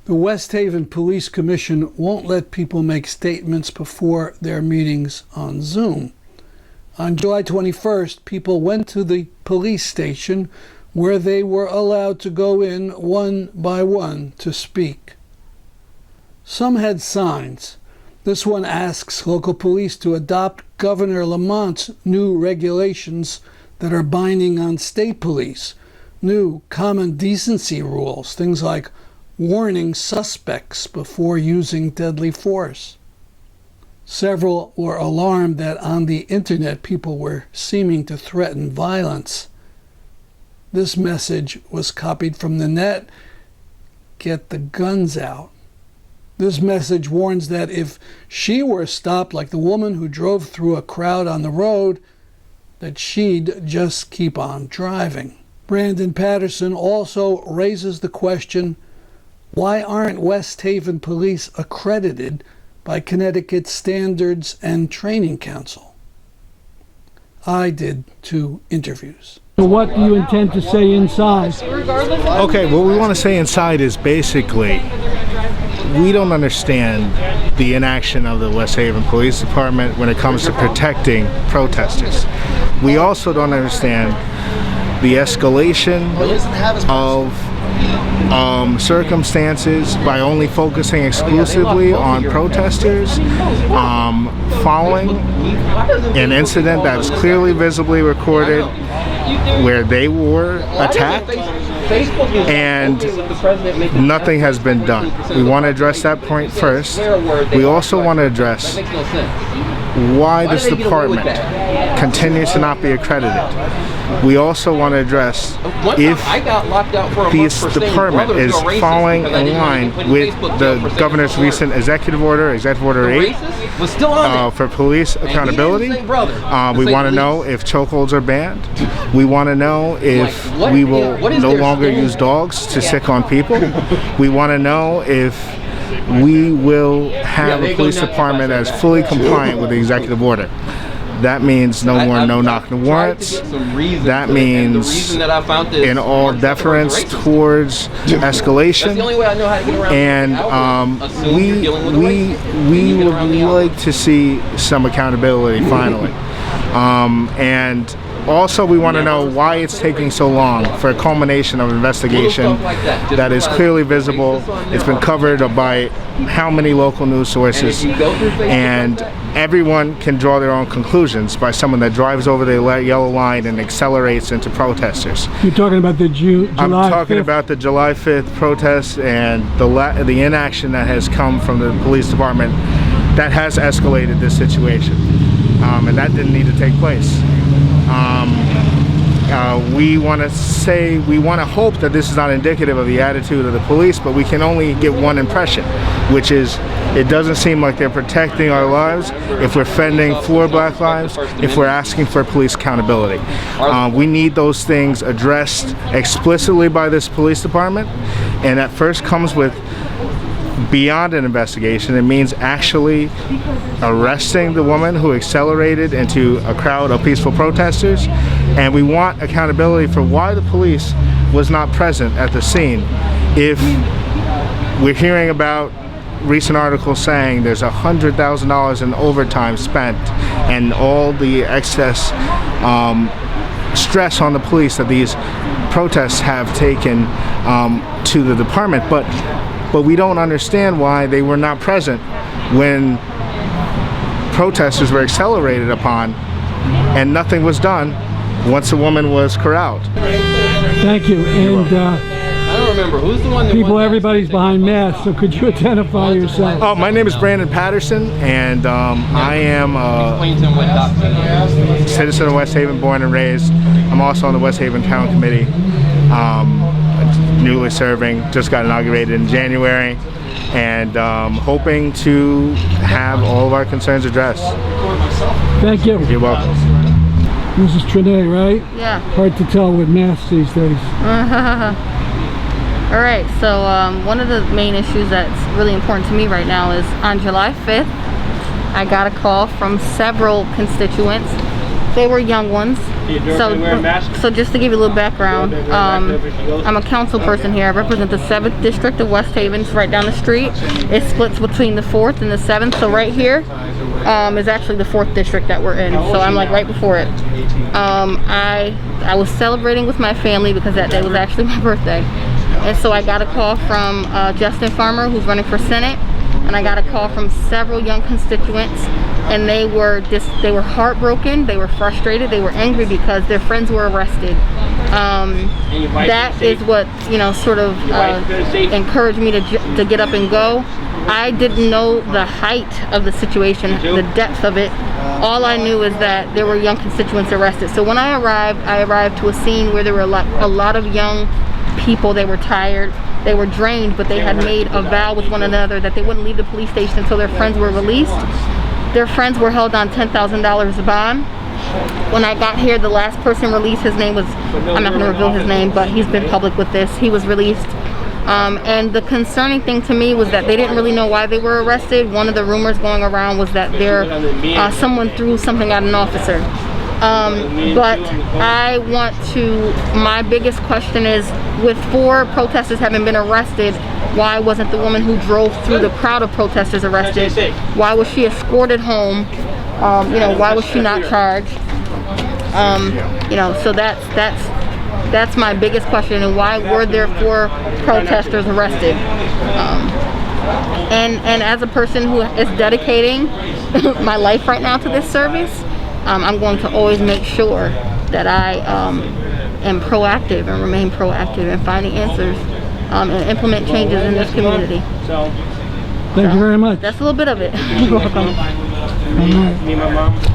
The West Haven Police Commission won't let people make statements before their meetings on Zoom. On July 21st, people went to the police station where they were allowed to go in one by one to speak. Some had signs. This one asks local police to adopt Governor Lamont's new regulations that are binding on state police, new common decency rules, things like warning suspects before using deadly force. Several were alarmed that on the internet people were seeming to threaten violence. This message was copied from the net. Get the guns out. This message warns that if she were stopped like the woman who drove through a crowd on the road, that she'd just keep on driving. Brandon Patterson also raises the question, why aren't West Haven police accredited by Connecticut Standards and Training Council? I did 2 interviews. So what do you intend to say inside? Okay, what we want to say inside is basically, we don't understand the inaction of the West Haven Police Department when it comes to protecting protesters. We also don't understand the escalation of circumstances by only focusing exclusively on protesters following an incident that is clearly visibly recorded where they were attacked and nothing has been done. We want to address that point first. We also want to address why this department continues to not be accredited. We also want to address if this department is falling in line with the governor's recent Executive Order 8, for police accountability. We want to know if chokeholds are banned. We want to know if we will no longer use dogs to sick on people. We want to know if we will have a police department that is fully compliant with the executive order. That means no more no-knock warrants. That means in all deference towards escalation. And we would like to see some accountability finally. And also, we want to know why it's taking so long for a culmination of an investigation that is clearly visible. It's been covered by how many local news sources, and everyone can draw their own conclusions by someone that drives over the yellow line and accelerates into protesters. You're talking about the July 5th? I'm talking about the July 5th protests and the inaction that has come from the police department that has escalated this situation, and that didn't need to take place. We want to hope that this is not indicative of the attitude of the police, but we can only get one impression, which is it doesn't seem like they're protecting our lives if we're fending for Black lives, if we're asking for police accountability. We need those things addressed explicitly by this police department, and that first comes with beyond an investigation. It means actually arresting the woman who accelerated into a crowd of peaceful protesters, and we want accountability for why the police was not present at the scene. If we're hearing about recent articles saying there's $100,000 in overtime spent and all the excess stress on the police that these protests have taken to the department, but we don't understand why they were not present when protesters were accelerated upon and nothing was done once a woman was corralled. Thank you. And I don't remember who's the one that people, everybody's behind masks, so could you identify yourself? Oh, my name is Brandon Patterson, and I am a citizen of West Haven, born and raised. I'm also on the West Haven Town Committee. Newly serving, just got inaugurated in January, and hoping to have all of our concerns addressed. Thank you. You're welcome. This is Trinae, right? Yeah. Hard to tell with masks these days. All right, so one of the main issues that's really important to me right now is on July 5th, I got a call from several constituents. They were young ones, So just to give you a little background, I'm a council person here. I represent the 7th District of West Haven. It's right down the street. It splits between the 4th and the 7th. So right here is actually the 4th District that we're in. So I'm like right before it. I was celebrating with my family because that day was actually my birthday. And so I got a call from Justin Farmer, who's running for Senate. And I got a call from several young constituents, and they were heartbroken, they were frustrated, they were angry because their friends were arrested. That is what, you know, sort of encouraged me to get up and go. I didn't know the height of the situation, the depth of it. All I knew is that there were young constituents arrested. So when I arrived to a scene where there were a lot of young people. They were tired, they were drained, but they had made a vow with one another that they wouldn't leave the police station until their friends were released. Their friends were held on $10,000 bond. When I got here, the last person released, his name was, I'm not going to reveal his name, but he's been public with this. He was released. And the concerning thing to me was that they didn't really know why they were arrested. One of the rumors going around was that someone threw something at an officer. But I want to, my biggest question is, with 4 protesters having been arrested, why wasn't the woman who drove through the crowd of protesters arrested? Why was she escorted home? You know, why was she not charged? You know, so that's my biggest question, and why were there 4 protesters arrested? And as a person who is dedicating my life right now to this service, I'm going to always make sure that I am proactive and remain proactive in finding answers and implement changes in this community. Thank you very much. That's a little bit of it. You're welcome. All right.